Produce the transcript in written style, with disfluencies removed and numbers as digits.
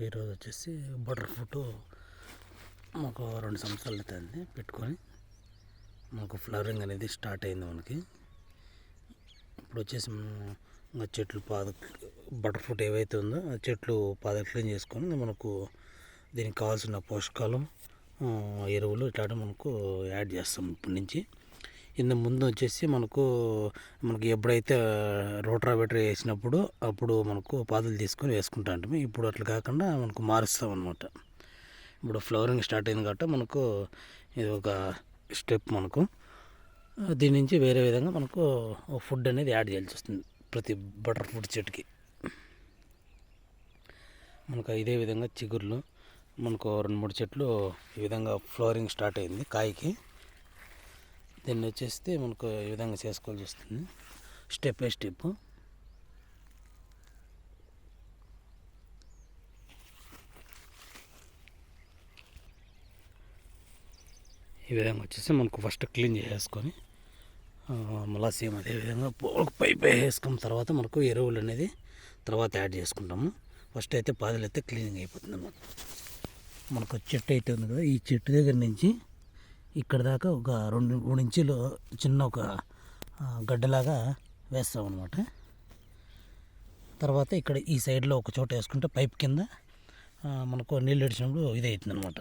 మనకు ఈరోజు వచ్చేసి బటర్ ఫ్రూట్ మాకు 2 సంవత్సరాలు అవుతుంది పెట్టుకొని. మనకు ఫ్లవరింగ్ అనేది స్టార్ట్ అయింది మనకి. ఇప్పుడు వచ్చేసి ఇంకా చెట్లు బటర్ ఫ్రూట్ ఏవైతే ఉందో ఆ చెట్లు క్లీన్ చేసుకొని మనకు దీనికి కావాల్సిన పోషకాలు, ఎరువులు ఇట్లాంటి మనకు యాడ్ చేస్తాం ఇప్పటి నుంచి. ఇంత ముందు వచ్చేసి మనకు ఎప్పుడైతే రోటావేటర్ వేసినప్పుడు అప్పుడు మనకు పాదులు తీసుకొని వేసుకుంటా ఉంటాము. ఇప్పుడు అట్లా కాకుండా మనకు మారుస్తాం అనమాట. ఇప్పుడు ఫ్లవరింగ్ స్టార్ట్ అయింది కాబట్టి మనకు ఇది ఒక స్టెప్. మనకు దీని నుంచి వేరే విధంగా మనకు ఫుడ్ అనేది యాడ్ చేయాల్సి వస్తుంది ప్రతి బటర్ ఫ్రూట్ చెట్టుకి. మనకు ఇదే విధంగా చిగుర్లు మనకు 2-3 చెట్లు ఈ విధంగా ఫ్లవరింగ్ స్టార్ట్ అయింది కాయకి. దీన్ని వచ్చేస్తే మనకు ఈ విధంగా చేసుకోవాల్సి వస్తుంది స్టెప్ బై స్టెప్. ఈ విధంగా వచ్చేసి మనకు ఫస్ట్ క్లీన్ చేసుకొని మళ్ళీ సేమ్ అదేవిధంగా పైప్ వేసుకున్న తర్వాత మనకు ఎరువులు అనేది తర్వాత యాడ్ చేసుకుంటాము. ఫస్ట్ అయితే పాదులు అయితే క్లీనింగ్ అయిపోతుంది అన్నమాట. మనకు చెట్టు అయితే ఉంది కదా, ఈ చెట్టు దగ్గర నుంచి ఇక్కడ దాకా ఒక 2-3 ఇంచులు చిన్న ఒక గడ్డలాగా వేస్తాం అనమాట. తర్వాత ఇక్కడ ఈ సైడ్లో ఒక చోట వేసుకుంటే పైప్ కింద మనకు నీళ్ళు ఇడిచినప్పుడు ఇది అవుతుంది అనమాట.